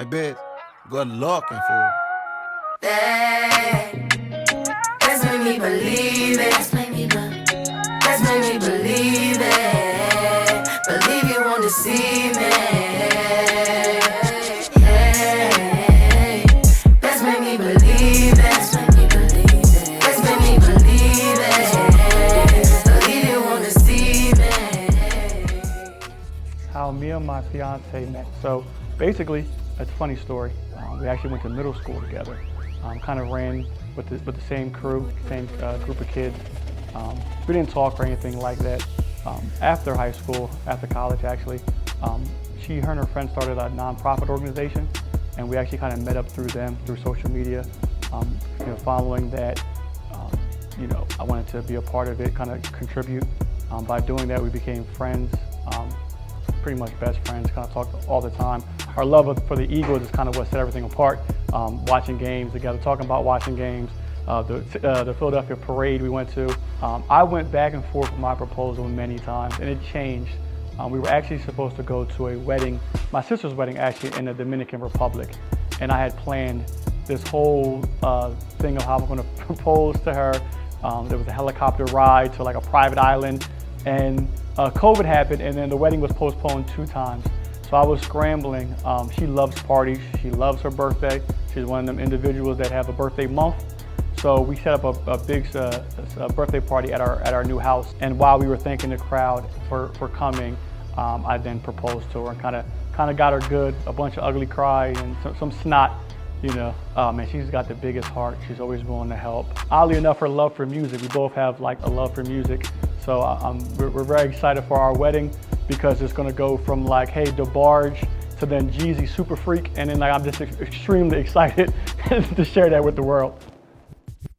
I bet. Good luck, fool. Let's make me believe it. Let's make me believe it. Believe you won't deceive me. Hey, let's make me believe it. Let's make me believe it. Let's make me believe it. Believe you won't deceive me. How me and my fiance met. So basically, it's a funny story. We actually went to middle school together. Kind of ran with the same crew, same group of kids. We didn't talk or anything like that. After high school, after college actually, her and her friend started a nonprofit organization, and we actually kind of met up through them, through social media. Following that, I wanted to be a part of it, kind of contribute. By doing that, we became friends. Pretty much best friends, kind of talked all the time. Our love for the Eagles is kind of what set everything apart. Watching games together, talking about watching games, the Philadelphia parade we went to. I went back and forth with my proposal many times, and it changed. We were actually supposed to go to a wedding, my sister's wedding actually, in the Dominican Republic, and I had planned this whole thing of how I'm going to propose to her. There was a helicopter ride to like a private island, and COVID happened, and then the wedding was postponed 2 times. So I was scrambling. She loves parties. She loves her birthday. She's one of them individuals that have a birthday month. So we set up a big birthday party at our new house. And while we were thanking the crowd for coming, I then proposed to her and kind of got her good. A bunch of ugly cry and some snot. Oh man, she's got the biggest heart. She's always willing to help. Oddly enough, her love for music. We both have like a love for music. So we're very excited for our wedding because it's going to go from like, hey, DeBarge to then Jeezy Super Freak, and then like I'm just extremely excited to share that with the world.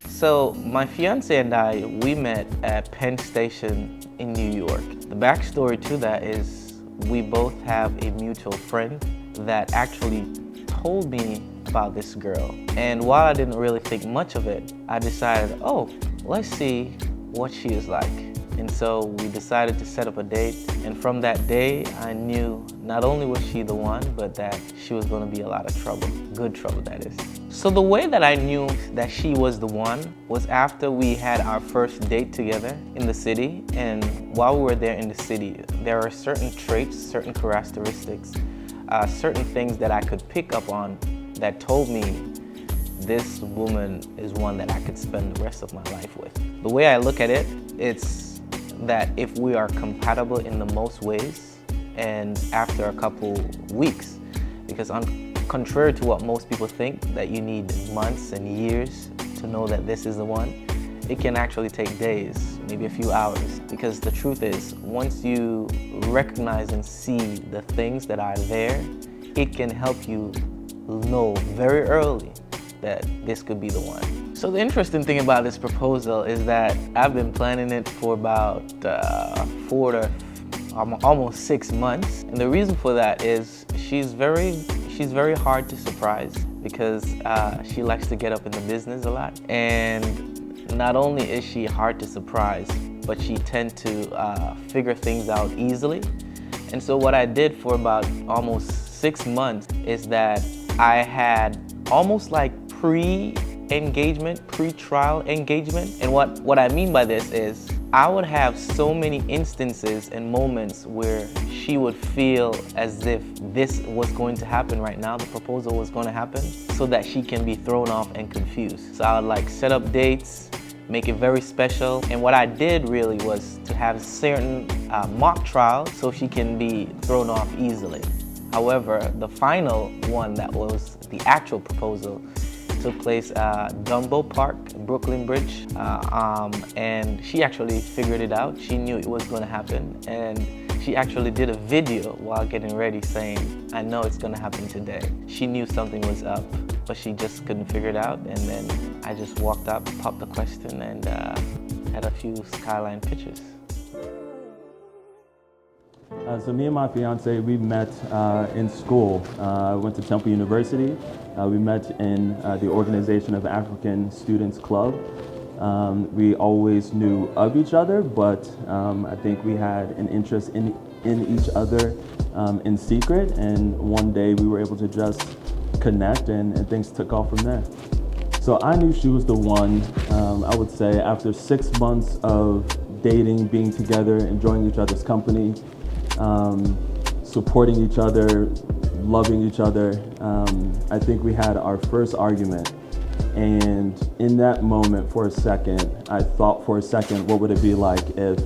So my fiance and I, we met at Penn Station in New York. The backstory to that is we both have a mutual friend that actually told me about this girl. And while I didn't really think much of it, I decided, oh, let's see what she is like. And so we decided to set up a date. And from that day, I knew not only was she the one, but that she was going to be a lot of trouble. Good trouble, that is. So the way that I knew that she was the one was after we had our first date together in the city. And while we were there in the city, there are certain traits, certain characteristics, certain things that I could pick up on that told me this woman is one that I could spend the rest of my life with. The way I look at it, it's that if we are compatible in the most ways, and after a couple weeks, because contrary to what most people think, that you need months and years to know that this is the one, it can actually take days, maybe a few hours. Because the truth is, once you recognize and see the things that are there, it can help you know very early that this could be the one. So the interesting thing about this proposal is that I've been planning it for about 4 to almost 6 months. And the reason for that is she's very hard to surprise because she likes to get up in the business a lot. And not only is she hard to surprise, but she tends to figure things out easily. And so what I did for about almost 6 months is that I had almost like pre-engagement, pre-trial engagement. And what I mean by this is I would have so many instances and moments where she would feel as if this was going to happen right now, the proposal was going to happen, so that she can be thrown off and confused. So I would like set up dates, make it very special. And what I did really was to have certain mock trials so she can be thrown off easily. However, the final one that was the actual proposal took place at Dumbo Park, Brooklyn Bridge, and she actually figured it out. She knew it was going to happen, and she actually did a video while getting ready saying, I know it's going to happen today. She knew something was up, but she just couldn't figure it out, and then I just walked up, popped the question, and had a few skyline pictures. So me and my fiance, we met in school. I went to Temple University. We met in the Organization of African Students Club. We always knew of each other, but I think we had an interest in each other in secret. And one day we were able to just connect, and things took off from there. So I knew she was the one. I would say after 6 months of dating, being together, enjoying each other's company, supporting each other, loving each other, I think we had our first argument. And in that moment, for a second, I thought for a second, what would it be like if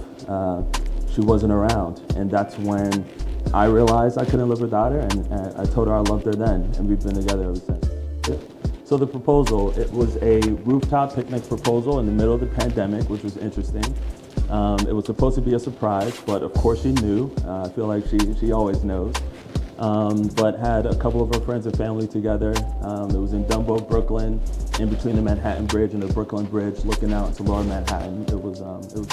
she wasn't around? And that's when I realized I couldn't live without her, and I told her I loved her then, and we've been together ever since. Yeah. So the proposal, it was a rooftop picnic proposal in the middle of the pandemic, which was interesting. It was supposed to be a surprise, but of course she knew. I feel like she always knows. But had a couple of her friends and family together. It was in Dumbo, Brooklyn, in between the Manhattan Bridge and the Brooklyn Bridge, looking out into Lower Manhattan. It was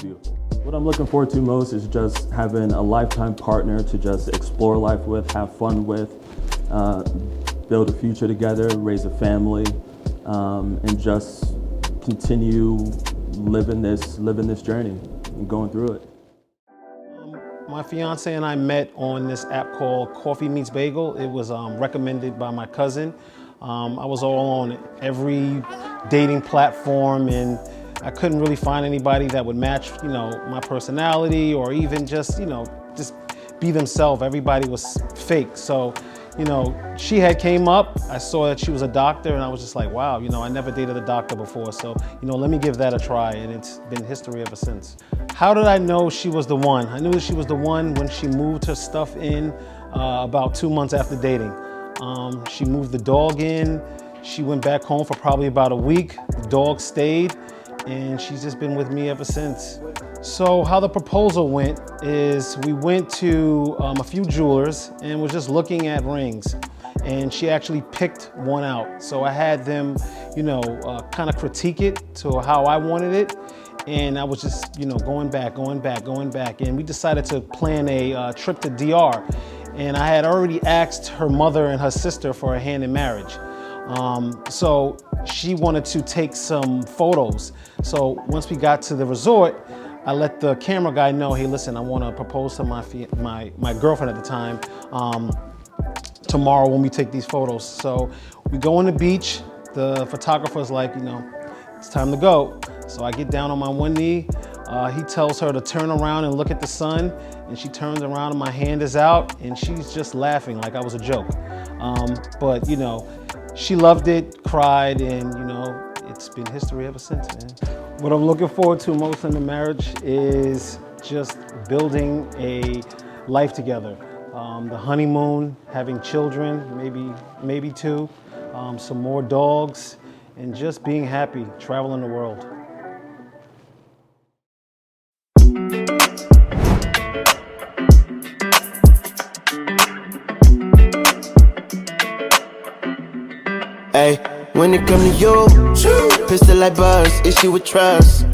beautiful. What I'm looking forward to most is just having a lifetime partner to just explore life with, have fun with, build a future together, raise a family, and just continue living this journey and going through it. My fiance and I met on this app called Coffee Meets Bagel. It was recommended by my cousin. I was all on every dating platform, and I couldn't really find anybody that would match, my personality, or even just be themselves. Everybody was fake. So, she had came up. I saw that she was a doctor, and I was just like, wow, I never dated a doctor before. So, let me give that a try, and it's been history ever since. How did I know she was the one? I knew that she was the one when she moved her stuff in about 2 months after dating. She moved the dog in. She went back home for probably about a week. The dog stayed, and she's just been with me ever since. So how the proposal went is we went to a few jewelers and was just looking at rings, and she actually picked one out. So I had them, kind of critique it to how I wanted it. And I was just, going back. And we decided to plan a trip to DR. And I had already asked her mother and her sister for a hand in marriage. So she wanted to take some photos. So once we got to the resort, I let the camera guy know, hey, listen, I want to propose to my girlfriend at the time tomorrow when we take these photos. So we go on the beach. The photographer's like, it's time to go. So I get down on my one knee. He tells her to turn around and look at the sun, and she turns around and my hand is out, and she's just laughing like I was a joke. But she loved it, cried, and it's been history ever since, man. What I'm looking forward to most in the marriage is just building a life together. The honeymoon, having children, maybe two, some more dogs, and just being happy, traveling the world. Hey, when it come to you, pistol like buzz, issue with trust.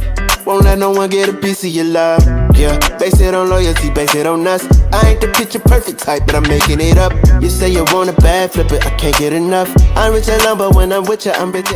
Won't let no one get a piece of your love. Yeah, base it on loyalty, base it on us. I ain't the picture perfect type, but I'm making it up. You say you want a bad, flip it, I can't get enough. I'm rich and lumber when I'm with you, I'm rich.